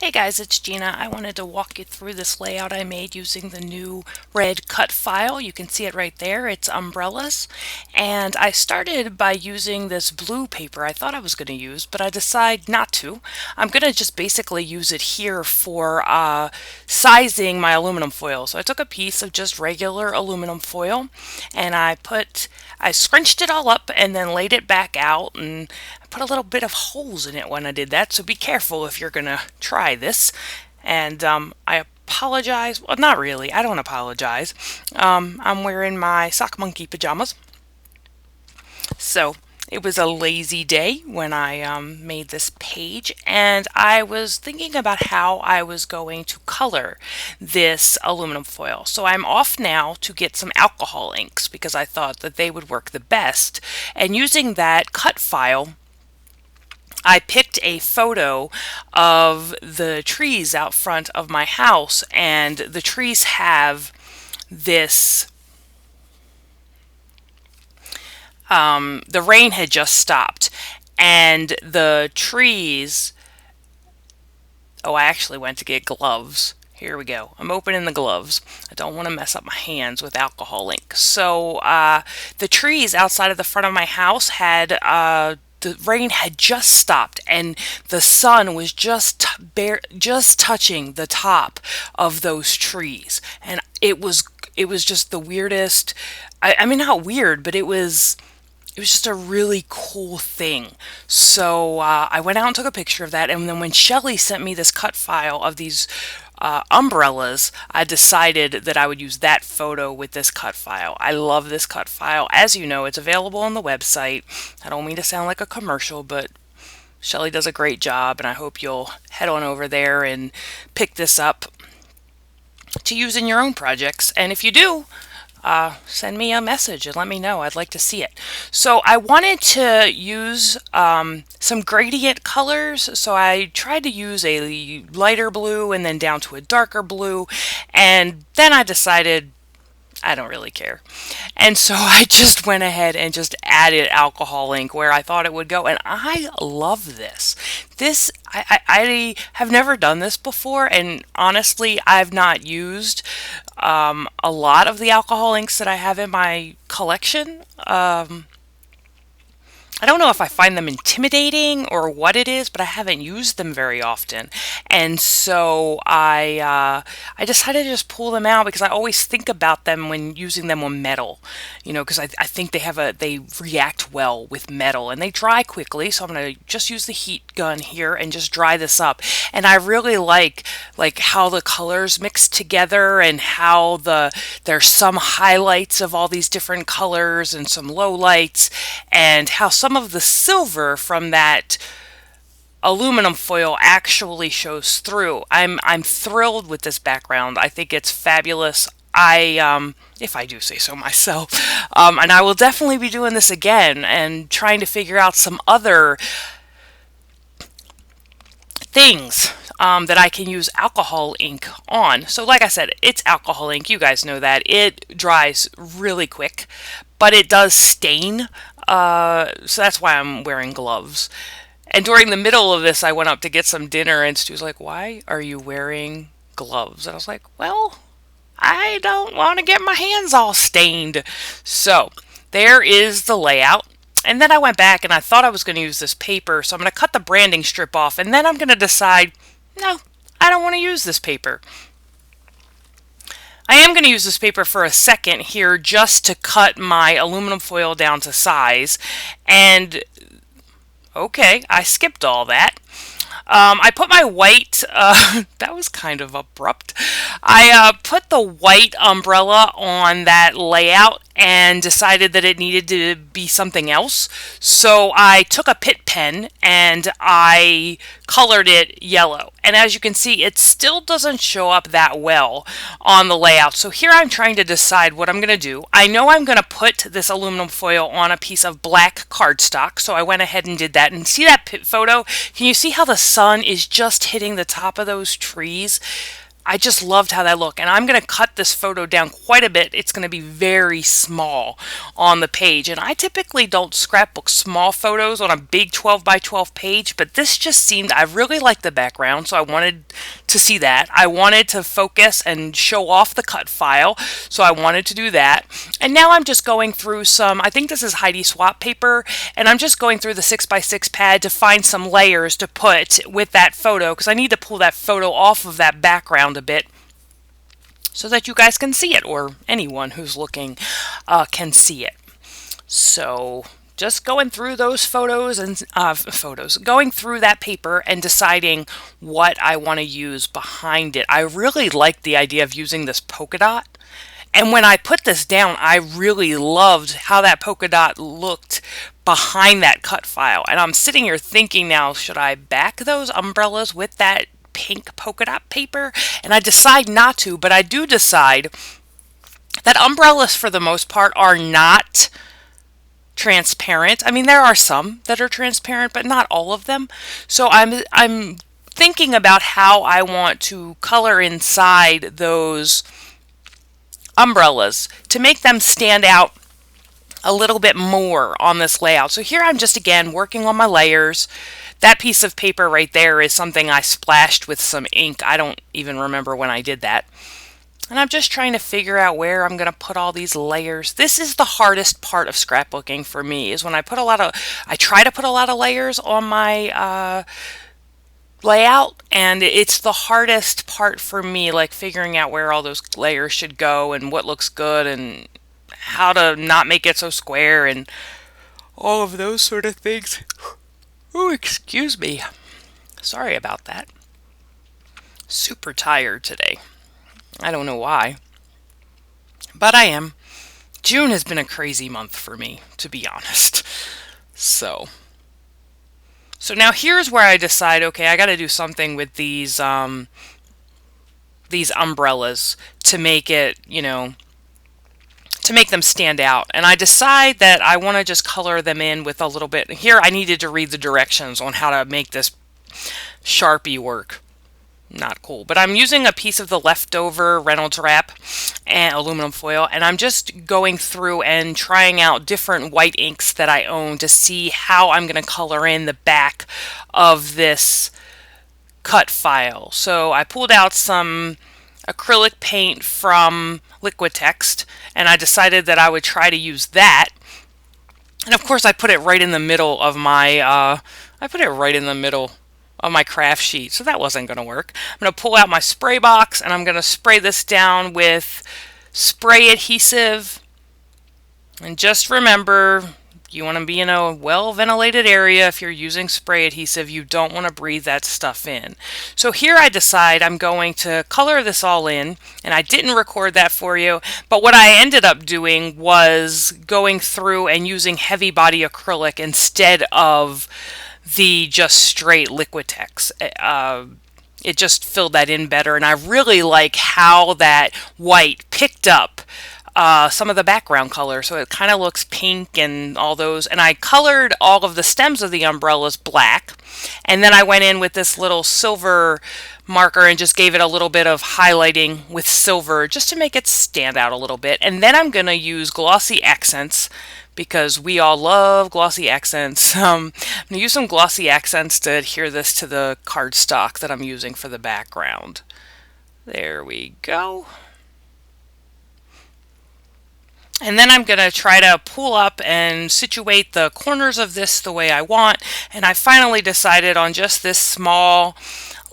Hey guys, it's Gina. I wanted to walk you through this layout I made using the new red cut file. You can see it right there. It's umbrellas. And I started by using this blue paper I thought I was going to use, but I decided not to. I'm going to just basically use it here for sizing my aluminum foil. So I took a piece of just regular aluminum foil and I scrunched it all up and then laid it back out, and I put a little bit of holes in it when I did that, so be careful if you're gonna try this. And I apologize. Well, not really. I don't apologize. I'm wearing my sock monkey pajamas. So it was a lazy day when I made this page, and I was thinking about how I was going to color this aluminum foil. So I'm off now to get some alcohol inks because I thought that they would work the best. And using that cut file, I picked a photo of the trees out front of my house, and the trees have this the rain had just stopped, and the trees. Oh, I actually went to get gloves. Here we go. I'm opening the gloves. I don't want to mess up my hands with alcohol ink. So the trees outside of the front of my house had the rain had just stopped, and the sun was just touching the top of those trees, and it was just the weirdest. I mean, not weird, but it was just a really cool thing. So I went out and took a picture of that, and then when Shelly sent me this cut file of these umbrellas, I decided that I would use that photo with this cut file. I love this cut file. As you know, it's available on the website. I don't mean to sound like a commercial, but Shelly does a great job, and I hope you'll head on over there and pick this up to use in your own projects. And if you do, send me a message and let me know. I'd like to see it. So I wanted to use some gradient colors. So I tried to use a lighter blue and then down to a darker blue. And then I decided I don't really care. And so I just went ahead and just added alcohol ink where I thought it would go. And I love this. I have never done this before. And honestly, I've not used a lot of the alcohol inks that I have in my collection. I don't know if I find them intimidating or what it is, but I haven't used them very often. And so I decided to just pull them out because I always think about them when using them on metal, because I think they react well with metal and they dry quickly. So I'm going to just use the heat gun here and just dry this up. And I really like how the colors mix together and how there's some highlights of all these different colors and some lowlights, and how some of the silver from that aluminum foil actually shows through. I'm thrilled with this background. I think it's fabulous. If I do say so myself, and I will definitely be doing this again and trying to figure out some other things that I can use alcohol ink on. So like I said, it's alcohol ink. You guys know that. It dries really quick, but it does stain. So that's why I'm wearing gloves. And during the middle of this, I went up to get some dinner, and Stu's like, "Why are you wearing gloves?" And I was like, "Well, I don't want to get my hands all stained." So there is the layout. And then I went back and I thought I was going to use this paper, so I'm going to cut the branding strip off, and then I'm going to decide, no, I don't want to use this paper. I am going to use this paper for a second here just to cut my aluminum foil down to size. And okay, I skipped all that. I put my white, that was kind of abrupt. I put the white umbrella on that layout and decided that it needed to be something else. So I took a Pitt pen and I colored it yellow. And as you can see, it still doesn't show up that well on the layout. So here I'm trying to decide what I'm going to do. I know I'm going to put this aluminum foil on a piece of black cardstock. So I went ahead and did that. And see that photo? Can you see how the sun is just hitting the top of those trees? I just loved how that looked. And I'm going to cut this photo down quite a bit. It's going to be very small on the page. And I typically don't scrapbook small photos on a big 12 by 12 page, but this just seemed, I really liked the background, so I wanted to see that. I wanted to focus and show off the cut file, so I wanted to do that. And now I'm just going through some, I think this is Heidi Swap paper, and I'm just going through the 6x6 pad to find some layers to put with that photo, because I need to pull that photo off of that background a bit so that you guys can see it, or anyone who's looking can see it. So just going through those photos and going through that paper and deciding what I want to use behind it. I really like the idea of using this polka dot. And when I put this down, I really loved how that polka dot looked behind that cut file. And I'm sitting here thinking now, should I back those umbrellas with that pink polka dot paper? And I decide not to, but I do decide that umbrellas for the most part are not transparent. I mean, there are some that are transparent, but not all of them. So I'm thinking about how I want to color inside those umbrellas to make them stand out a little bit more on this layout. So here I'm just again working on my layers. That piece of paper right there is something I splashed with some ink. I don't even remember when I did that. And I'm just trying to figure out where I'm going to put all these layers. This is the hardest part of scrapbooking for me, is when I try to put a lot of layers on my layout, and it's the hardest part for me, like figuring out where all those layers should go and what looks good and how to not make it so square and all of those sort of things. Oh, excuse me. Sorry about that. Super tired today. I don't know why, but I am. June has been a crazy month for me, to be honest. So now here's where I decide, okay, I got to do something with these umbrellas to make it, to make them stand out. And I decide that I want to just color them in with a little bit. Here I needed to read the directions on how to make this Sharpie work. Not cool, but I'm using a piece of the leftover Reynolds wrap and aluminum foil, and I'm just going through and trying out different white inks that I own to see how I'm going to color in the back of this cut file. So I pulled out some acrylic paint from Liquitex, and I decided that I would try to use that. And of course I put it right in the middle of my craft sheet, so that wasn't going to work. I'm going to pull out my spray box, and I'm going to spray this down with spray adhesive. And just remember, you want to be in a well-ventilated area. If you're using spray adhesive, you don't want to breathe that stuff in. So here I decide I'm going to color this all in, and I didn't record that for you, but what I ended up doing was going through and using heavy body acrylic instead of the just straight Liquitex. It just filled that in better, and I really like how that white picked up some of the background color, so it kind of looks pink and all those. And I colored all of the stems of the umbrellas black, and then I went in with this little silver marker and just gave it a little bit of highlighting with silver just to make it stand out a little bit. And then I'm going to use Glossy Accents, because we all love Glossy Accents. I'm going to use some Glossy Accents to adhere this to the cardstock that I'm using for the background. There we go. And then I'm going to try to pull up and situate the corners of this the way I want. And I finally decided on just this small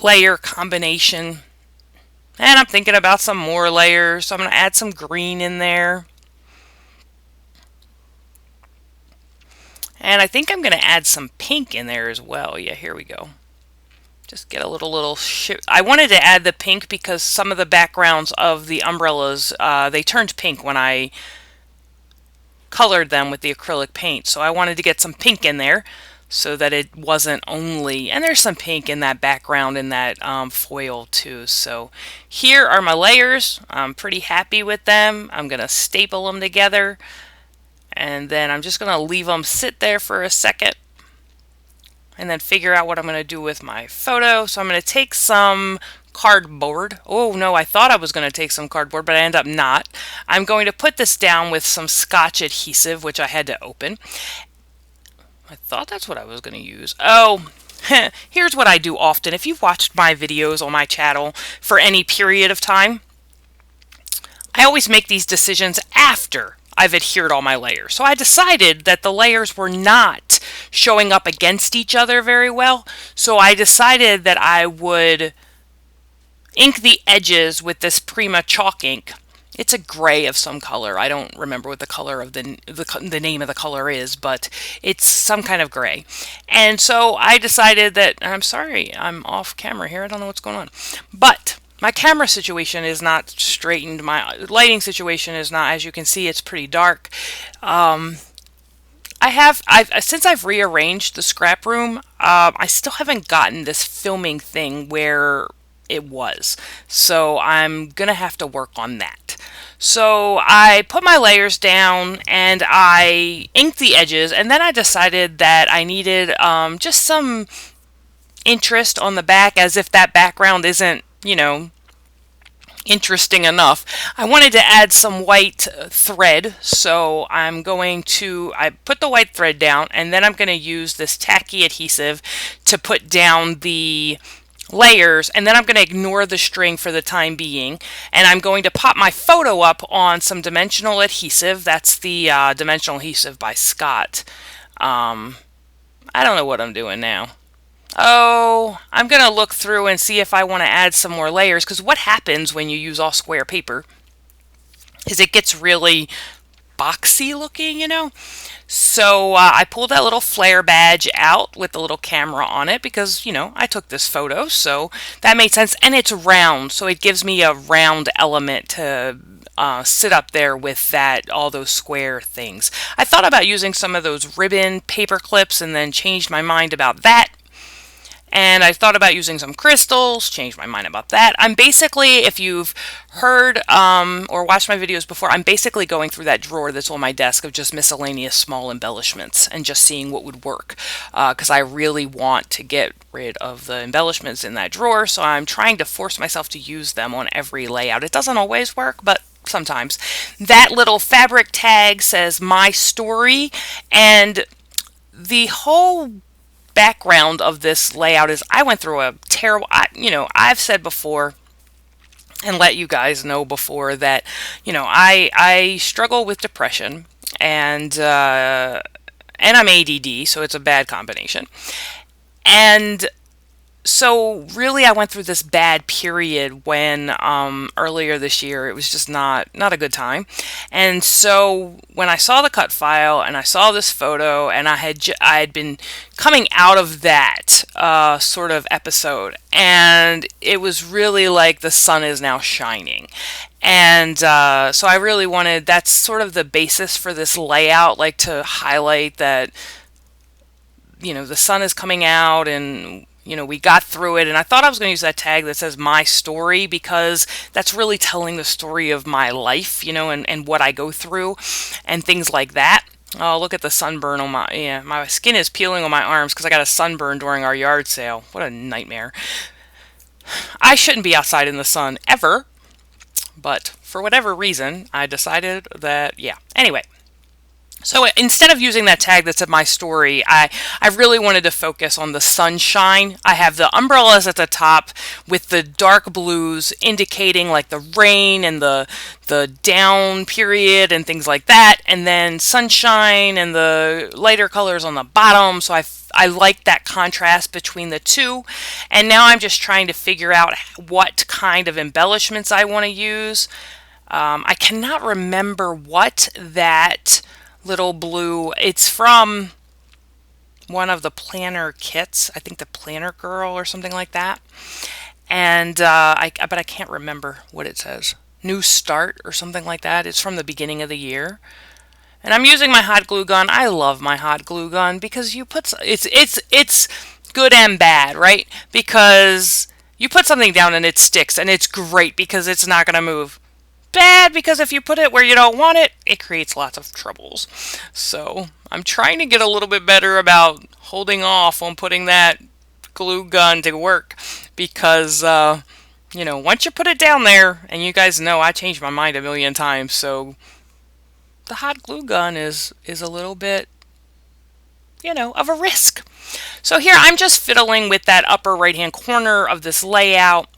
layer combination. And I'm thinking about some more layers, so I'm going to add some green in there. And I think I'm going to add some pink in there as well. Yeah, here we go. Just get a little I wanted to add the pink because some of the backgrounds of the umbrellas, they turned pink when I colored them with the acrylic paint. So I wanted to get some pink in there so that it wasn't only, and there's some pink in that background in that foil too. So here are my layers. I'm pretty happy with them. I'm going to staple them together. And then I'm just going to leave them sit there for a second and then figure out what I'm going to do with my photo. So I'm going to take some cardboard. Oh no, I thought I was going to take some cardboard, but I end up not. I'm going to put this down with some Scotch adhesive, which I had to open. I thought that's what I was going to use. Oh, here's what I do often. If you've watched my videos on my channel for any period of time, I always make these decisions after I've adhered all my layers. So I decided that the layers were not showing up against each other very well. So I decided that I would ink the edges with this Prima chalk ink. It's a gray of some color. I don't remember what the color of the name of the color is, but it's some kind of gray. And so I decided that, I'm sorry, I'm off camera here. I don't know what's going on. But my camera situation is not straightened. My lighting situation is not, as you can see, it's pretty dark. Since I've rearranged the scrap room, I still haven't gotten this filming thing where it was. So I'm gonna have to work on that. So I put my layers down and I inked the edges, and then I decided that I needed just some interest on the back, as if that background isn't, interesting enough. I wanted to add some white thread, so I put the white thread down, and then I'm going to use this tacky adhesive to put down the layers, and then I'm going to ignore the string for the time being, and I'm going to pop my photo up on some dimensional adhesive. That's the dimensional adhesive by Scott. I don't know what I'm doing now. Oh, I'm going to look through and see if I want to add some more layers, because what happens when you use all square paper is it gets really boxy looking. So I pulled that little flare badge out with the little camera on it because, I took this photo, so that made sense. And it's round, so it gives me a round element to sit up there with all those square things. I thought about using some of those ribbon paper clips and then changed my mind about that. And I thought about using some crystals, changed my mind about that. I'm basically, if you've heard or watched my videos before, I'm basically going through that drawer that's on my desk of just miscellaneous small embellishments and just seeing what would work. Because I really want to get rid of the embellishments in that drawer, so I'm trying to force myself to use them on every layout. It doesn't always work, but sometimes. That little fabric tag says "My Story," and the whole background of this layout is I went through a terrible, I've said before and let you guys know before that, I struggle with depression, and I'm ADD, so it's a bad combination. And so really I went through this bad period when earlier this year it was just not a good time. And so when I saw the cut file and I saw this photo, and I had been coming out of that sort of episode, and it was really like the sun is now shining. And so I really wanted, that's sort of the basis for this layout, like to highlight that the sun is coming out, and we got through it. And I thought I was going to use that tag that says "My Story," because that's really telling the story of my life, and what I go through and things like that. Oh, look at the sunburn on my skin is peeling on my arms because I got a sunburn during our yard sale. What a nightmare. I shouldn't be outside in the sun ever, but for whatever reason, I decided that, Anyway. So instead of using that tag that said "My Story," I really wanted to focus on the sunshine. I have the umbrellas at the top with the dark blues indicating like the rain and the down period and things like that, and then sunshine and the lighter colors on the bottom. So I like that contrast between the two. And now I'm just trying to figure out what kind of embellishments I want to use. I cannot remember what that little blue, it's from one of the planner kits, I think the Planner Girl or something like that, and but I can't remember what it says. New Start or something like that. It's from the beginning of the year, and I'm using my hot glue gun. I love my hot glue gun because it's good and bad, right? Because you put something down and it sticks, and it's great because it's not going to move. Bad because if you put it where you don't want it, it creates lots of troubles. So I'm trying to get a little bit better about holding off on putting that glue gun to work, because You know, once you put it down there, and you guys know I change my mind a million times, so the hot glue gun is a little bit, you know, of a risk. So here I'm just fiddling with that upper right hand corner of this layout.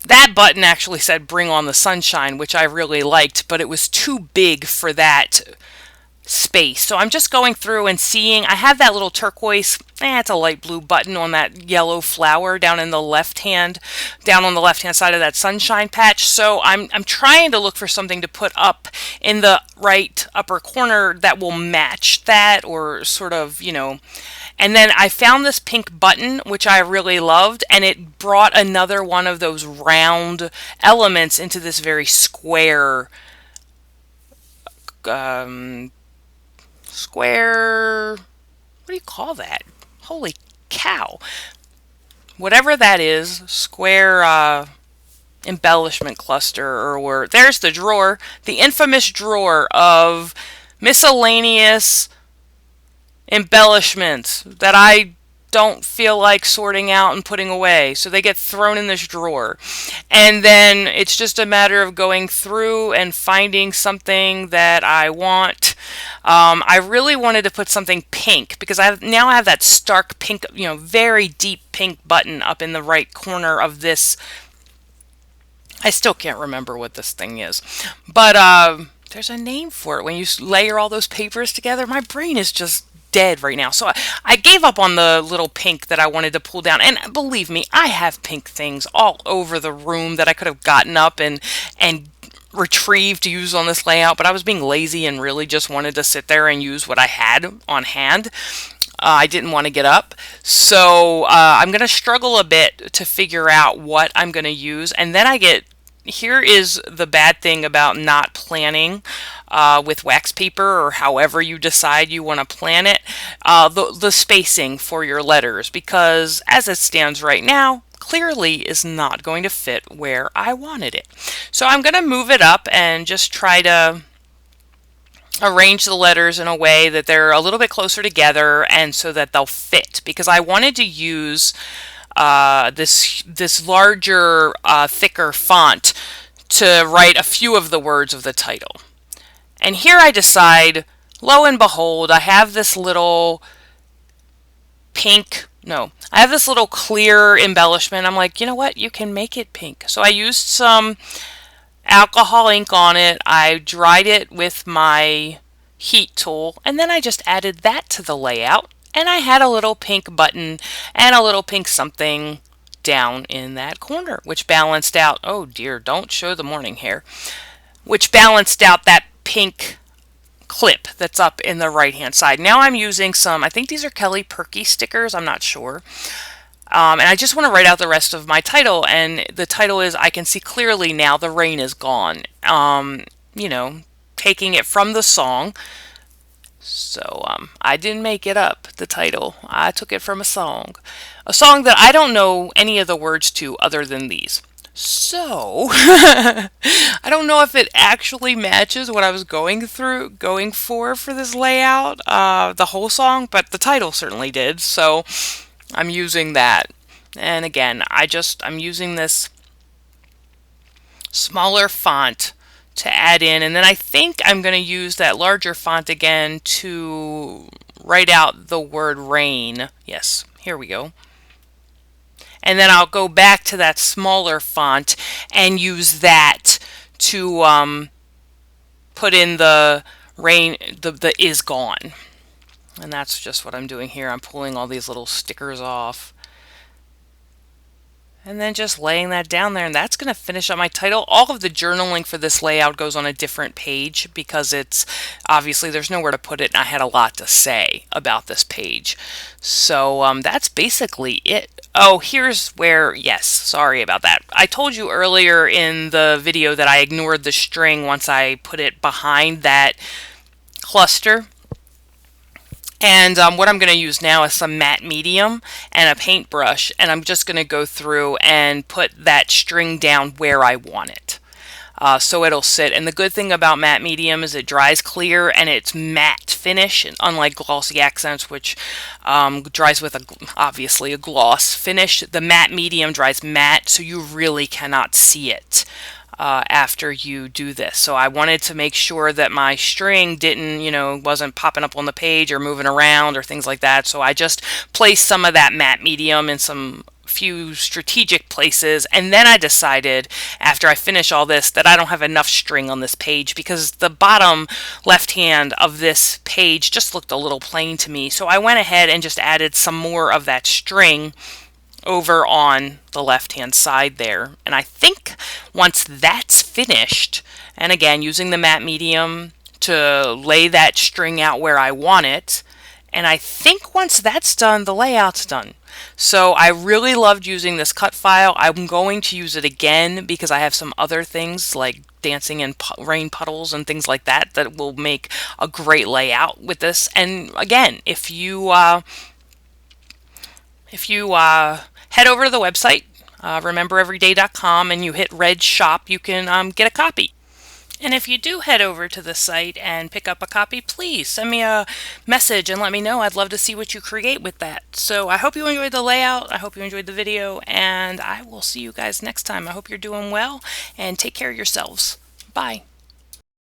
That button actually said bring on the sunshine, which I really liked, but it was too big for that space. So I'm just going through and seeing, I have that little turquoise, it's a light blue button on that yellow flower down in the left hand, down on the left hand side of that sunshine patch. So I'm trying to look for something to put up in the right upper corner that will match that, or sort of, you know. And then I found this pink button, which I really loved, and it brought another one of those round elements into this very square, what do you call that? Holy cow. Whatever that is, square embellishment cluster, or there's the drawer, the infamous drawer of miscellaneous embellishments that I don't feel like sorting out and putting away. So they get thrown in this drawer. And then it's just a matter of going through and finding something that I want. I really wanted to put something pink because now I have that stark pink, you know, very deep pink button up in the right corner of this. I still can't remember what this thing is. But there's a name for it. When you layer all those papers together, my brain is just dead right now. So I gave up on the little pink that I wanted to pull down. And believe me, I have pink things all over the room that I could have gotten up and retrieved to use on this layout, but I was being lazy and really just wanted to sit there and use what I had on hand. I didn't want to get up. So I'm going to struggle a bit to figure out what I'm going to use. And then here is the bad thing about not planning with wax paper, or however you decide you want to plan it, the spacing for your letters, because as it stands right now, clearly is not going to fit where I wanted it. So I'm going to move it up and just try to arrange the letters in a way that they're a little bit closer together and so that they'll fit, because I wanted to use this larger, thicker font to write a few of the words of the title. And here I decide, lo and behold, I have this little I have this little clear embellishment. I'm like, you know what? You can make it pink. So I used some alcohol ink on it. I dried it with my heat tool, and then I just added that to the layout. And I had a little pink button and a little pink something down in that corner, which balanced out, oh dear, don't show the morning hair, which balanced out that pink clip that's up in the right hand side. Now I'm using some, I think these are Kelly Perky stickers, I'm not sure. And I just want to write out the rest of my title, and the title is I Can See Clearly Now the Rain Is Gone. You know, taking it from the song. So I didn't make it up, the title. I took it from a song that I don't know any of the words to other than these. So I don't know if it actually matches what I was going for this layout, the whole song, but the title certainly did. So I'm using that. And again, I'm using this smaller font to add in, and then I think I'm going to use that larger font again to write out the word rain. Yes, here we go. And then I'll go back to that smaller font and use that to put in the rain, the is gone. And that's just what I'm doing here. I'm pulling all these little stickers off. And then just laying that down there, and that's going to finish up my title. All of the journaling for this layout goes on a different page because it's obviously there's nowhere to put it, and I had a lot to say about this page. So that's basically it. Oh, here's where, yes, sorry about that. I told you earlier in the video that I ignored the string once I put it behind that cluster. And what I'm going to use now is some matte medium and a paintbrush, and I'm just going to go through and put that string down where I want it. so it'll sit. And the good thing about matte medium is it dries clear and it's matte finish, and unlike Glossy Accents, which dries with obviously a gloss finish. The matte medium dries matte, so you really cannot see it after you do this. So I wanted to make sure that my string didn't, wasn't popping up on the page or moving around or things like that. So I just placed some of that matte medium in some few strategic places, and then I decided after I finish all this that I don't have enough string on this page because the bottom left hand of this page just looked a little plain to me. So I went ahead and just added some more of that string over on the left hand side there. And I think once that's finished, and again using the matte medium to lay that string out where I want it, and I think once that's done, the layout's done. So I really loved using this cut file. I'm going to use it again because I have some other things like dancing in rain puddles and things like that that will make a great layout with this. And again, if you head over to the website, remembereveryday.com, and you hit red shop, you can get a copy. And if you do head over to the site and pick up a copy, please send me a message and let me know. I'd love to see what you create with that. So I hope you enjoyed the layout. I hope you enjoyed the video, and I will see you guys next time. I hope you're doing well, and take care of yourselves. Bye.